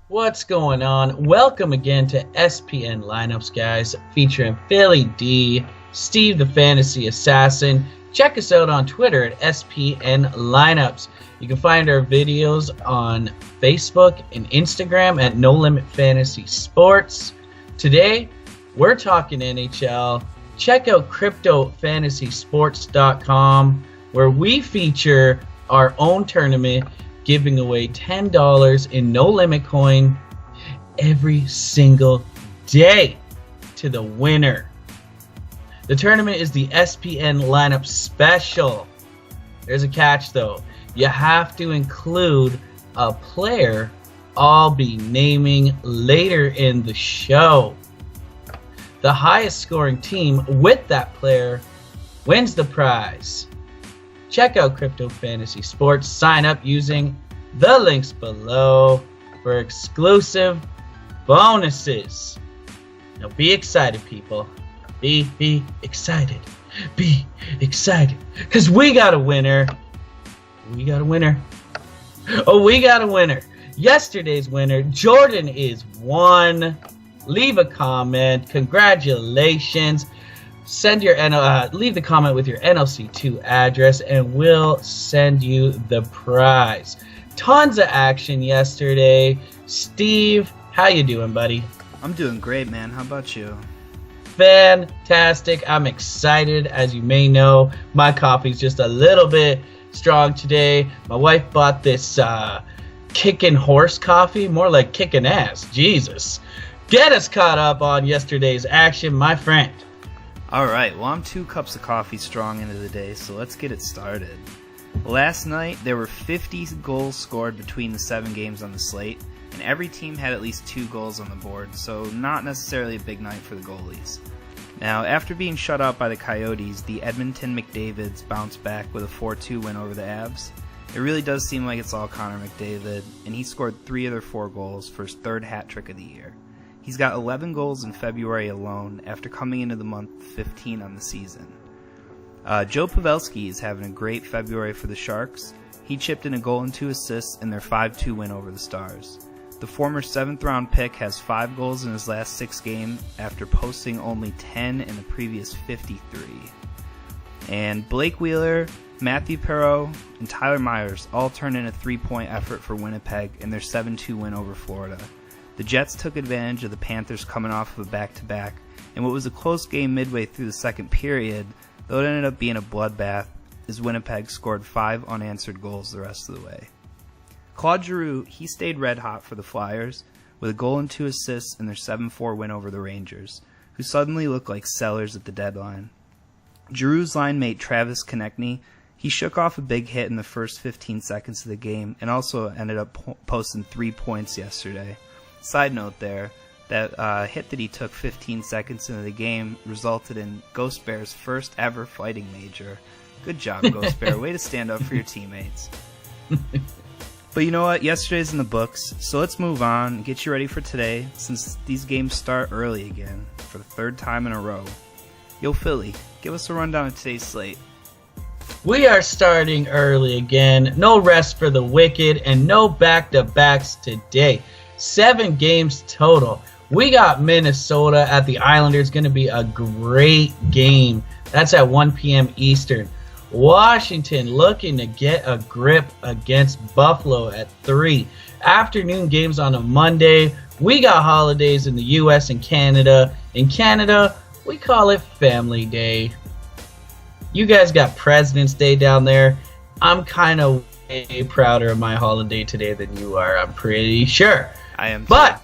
What's going on? Welcome again to SPN Lineups, guys, featuring Philly D, Steve the Fantasy Assassin. Check us out on Twitter at SPN Lineups. You can find our videos on Facebook and Instagram at No Limit Fantasy Sports. Today, we're talking NHL. Check out CryptoFantasySports.com, where we feature our own tournament giving away $10 in No Limit coin every single day to the winner. The tournament is the SPN Lineup Special. There's a catch though. You have to include a player I'll be naming later in the show. The highest scoring team with that player wins the prize. Check out Crypto Fantasy Sports. Sign up using the links below for exclusive bonuses. Now be excited, people. Be excited. Be excited. Because we got a winner. We got a winner. Oh, we got a winner. Yesterday's winner, Jordan, is one. Leave a comment. Congratulations. Leave the comment with your NLC2 address and we'll send you the prize. Tons of action yesterday. Steve, how you doing, buddy? I'm doing great, man. How about you? Fantastic. I'm excited. As you may know, my coffee's just a little bit strong today. My wife bought this kicking horse coffee, more like kicking ass. Jesus. Get us caught up on yesterday's action, my friend. All right, well, I'm 2 cups of coffee strong into the day, so let's get it started. Last night, there were 50 goals scored between the 7 games on the slate, and every team had at least 2 goals on the board, so not necessarily a big night for the goalies. Now, after being shut out by the Coyotes, the Edmonton McDavids bounced back with a 4-2 win over the Avs. It really does seem like it's all Connor McDavid, and he scored 3 of their 4 goals for his 3rd hat trick of the year. He's got 11 goals in February alone after coming into the month 15 on the season. Joe Pavelski is having a great February for the Sharks. He chipped in a goal and 2 assists in their 5-2 win over the Stars. The former 7th round pick has 5 goals in his last 6 games after posting only 10 in the previous 53. And Blake Wheeler, Matthew Perreault, and Tyler Myers all turned in a 3-point effort for Winnipeg in their 7-2 win over Florida. The Jets took advantage of the Panthers coming off of a back-to-back, and what was a close game midway through the second period, though it ended up being a bloodbath, as Winnipeg scored 5 unanswered goals the rest of the way. Claude Giroux, he stayed red-hot for the Flyers, with a goal and 2 assists in their 7-4 win over the Rangers, who suddenly looked like sellers at the deadline. Giroux's line mate Travis Konechny, he shook off a big hit in the first 15 seconds of the game, and also ended up posting 3 points yesterday. Side note there, that hit that he took 15 seconds into the game resulted in Ghost Bear's first ever fighting major. Good job, Ghost Bear. Way to stand up for your teammates. But you know what? Yesterday's in the books, so let's move on and get you ready for today, since these games start early again, for the 3rd time in a row. Yo, Philly, give us a rundown of today's slate. We are starting early again. No rest for the wicked and no back-to-backs today. 7 games total. We got Minnesota at the Islanders. Going to be a great game. That's at 1 p.m. Eastern. Washington looking to get a grip against Buffalo at 3. Afternoon games on a Monday. We got holidays in the U.S. and Canada. In Canada, we call it Family Day. You guys got President's Day down there. I'm kind of way prouder of my holiday today than you are, I'm pretty sure. I am too. But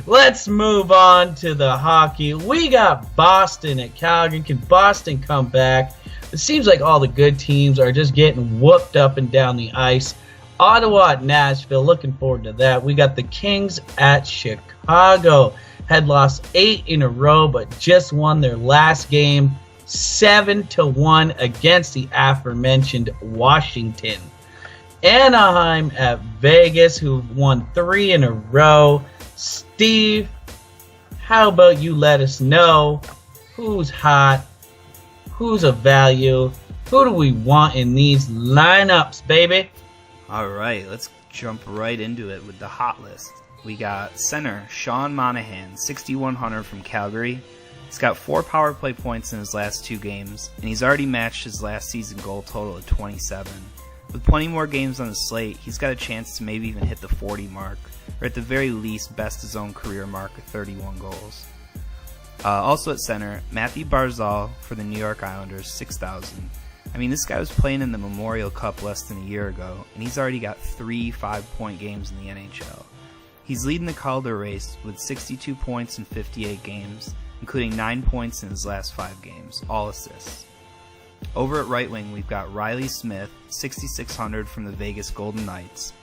let's move on to the hockey. We got Boston at Calgary. Can Boston come back? It seems like all the good teams are just getting whooped up and down the ice. Ottawa at Nashville. Looking forward to that. We got the Kings at Chicago. Had lost 8 in a row, but just won their last game 7-1 against the aforementioned Washington. Anaheim at Vegas, who won 3 in a row. Steve, how about you let us know who's hot, who's a value, who do we want in these lineups, baby? All right, let's jump right into it with the hot list. We got center Sean Monahan, 6,100 from Calgary. He's got 4 power play points in his last 2 games, and he's already matched his last season goal total of 27. With plenty more games on the slate, he's got a chance to maybe even hit the 40 mark, or at the very least best his own career mark of 31 goals. Also at center, Matthew Barzal for the New York Islanders, 6,000. I mean, this guy was playing in the Memorial Cup less than a year ago, and he's already got 3 5-point games in the NHL. He's leading the Calder race with 62 points in 58 games, including 9 points in his last 5 games, all assists. Over at right wing, we've got Riley Smith, 6,600 from the Vegas Golden Knights.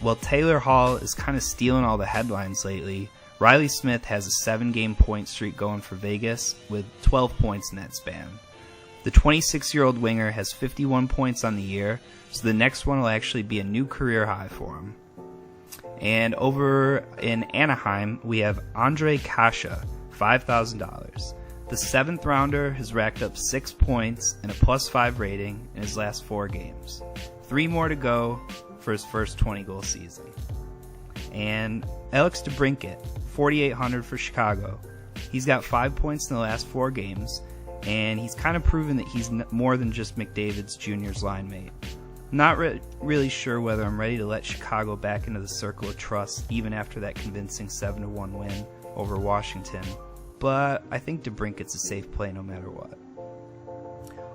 While Taylor Hall is kind of stealing all the headlines lately, Riley Smith has a 7-game point streak going for Vegas with 12 points in that span. The 26-year-old winger has 51 points on the year, so the next one will actually be a new career high for him. And over in Anaheim, we have Andre Kasha, $5,000. The 7th rounder has racked up 6 points and a +5 rating in his last 4 games. 3 more to go for his first 20-goal season. And Alex DeBrincat, 4,800 for Chicago. He's got 5 points in the last 4 games, and he's kind of proven that he's more than just McDavid's Jr.'s line mate. Not really sure whether I'm ready to let Chicago back into the circle of trust even after that convincing 7-1 win over Washington, but I think DeBrincat's a safe play no matter what.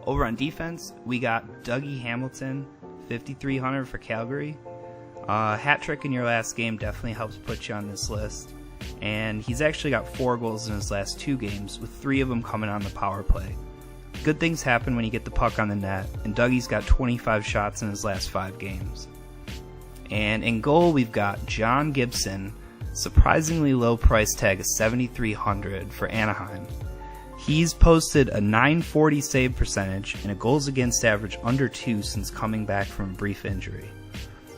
Over on defense, we got Dougie Hamilton, 5,300 for Calgary. Hat trick in your last game definitely helps put you on this list, and he's actually got 4 goals in his last 2 games, with 3 of them coming on the power play. Good things happen when you get the puck on the net, and Dougie's got 25 shots in his last 5 games. And in goal, we've got John Gibson, surprisingly low price tag of 7,300 for Anaheim. He's posted a .940 save percentage and a goals against average under 2 since coming back from a brief injury.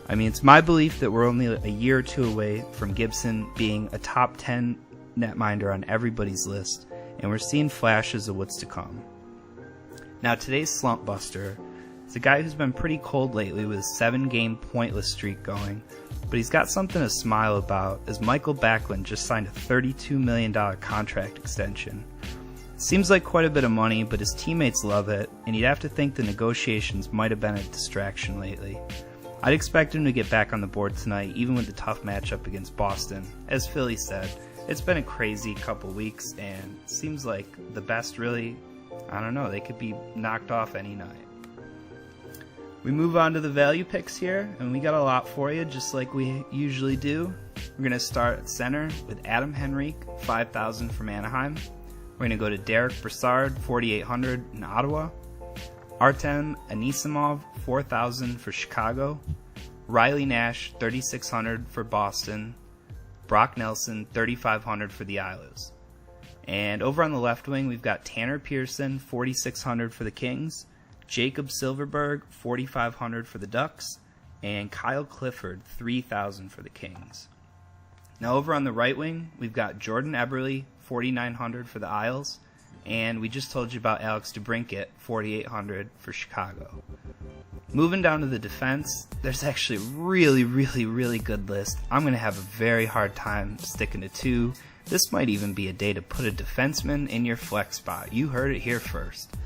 I mean, it's my belief that we're only a year or 2 away from Gibson being a top 10 netminder on everybody's list, and we're seeing flashes of what's to come. Now, today's slump buster is a guy who's been pretty cold lately with a 7-game pointless streak going, but he's got something to smile about as Michael Backlund just signed a $32 million contract extension. It seems like quite a bit of money, but his teammates love it, and you'd have to think the negotiations might have been a distraction lately. I'd expect him to get back on the board tonight, even with the tough matchup against Boston. As Philly said, it's been a crazy couple weeks, and it seems like the best really, I don't know, they could be knocked off any night. We move on to the value picks here, and we got a lot for you, just like we usually do. We're going to start at center with Adam Henrique, 5,000 from Anaheim. We're going to go to Derek Brassard, 4,800 in Ottawa. Artem Anisimov, 4,000 for Chicago. Riley Nash, 3,600 for Boston. Brock Nelson, 3,500 for the Islanders. And over on the left wing, we've got Tanner Pearson, 4,600 for the Kings. Jacob Silverberg, 4,500 for the Ducks. And Kyle Clifford, 3,000 for the Kings. Now over on the right wing, we've got Jordan Eberle, 4,900 for the Isles. And we just told you about Alex DeBrincat, 4,800 for Chicago. Moving down to the defense, there's actually a really good list. I'm going to have a very hard time sticking to 2. This might even be a day to put a defenseman in your flex spot. You heard it here first.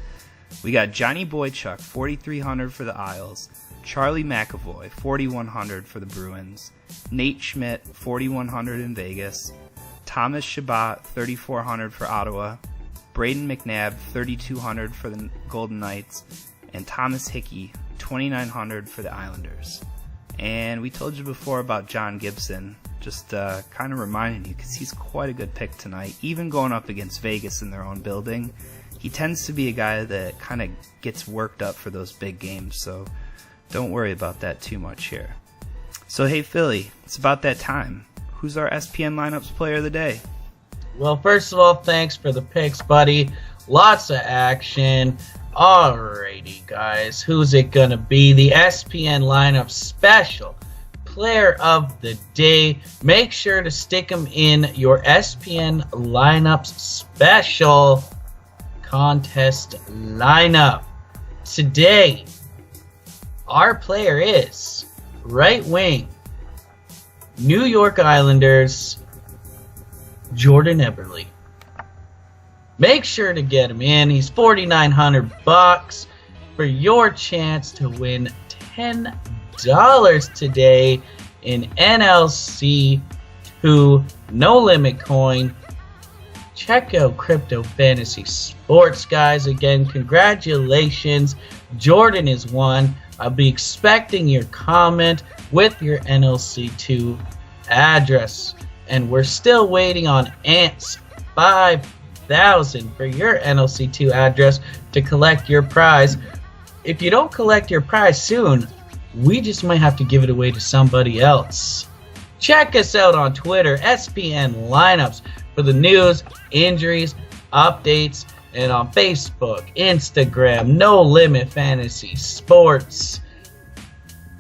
We got Johnny Boychuk, 4,300 for the Isles. Charlie McAvoy, 4,100 for the Bruins. Nate Schmidt, 4,100 in Vegas. Thomas Chabot, 3,400 for Ottawa. Braden McNabb, 3,200 for the Golden Knights, and Thomas Hickey, 2,900 for the Islanders. And we told you before about John Gibson, just kind of reminding you, because he's quite a good pick tonight, even going up against Vegas in their own building. He tends to be a guy that kind of gets worked up for those big games, so don't worry about that too much here. So hey Philly, it's about that time. Who's our SPN Lineups Player of the Day? Well, first of all, thanks for the picks, buddy. Lots of action. Alrighty, guys. Who's it going to be? The SPN Lineup Special Player of the Day. Make sure to stick them in your SPN Lineups Special Contest lineup. Today, our player is right wing, New York Islanders, Jordan Eberle. Make sure to get him in. He's $4,900 for your chance to win $10 today in NLC 2 No Limit Coin. Check out Crypto Fantasy Sports, guys. Again, congratulations. Jordan is won. I'll be expecting your comment with your NLC2 address. And we're still waiting on Ants 5,000 for your NLC2 address to collect your prize. If you don't collect your prize soon, we just might have to give it away to somebody else. Check us out on Twitter, SPN Lineups, for the news, injuries, updates, and on Facebook, Instagram, No Limit Fantasy Sports.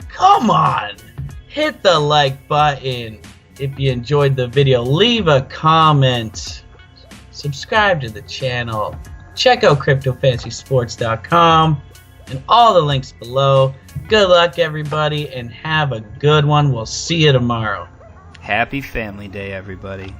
Come on, hit the like button if you enjoyed the video. Leave a comment. Subscribe to the channel. Check out CryptoFantasySports.com and all the links below. Good luck, everybody, and have a good one. We'll see you tomorrow. Happy Family Day, everybody.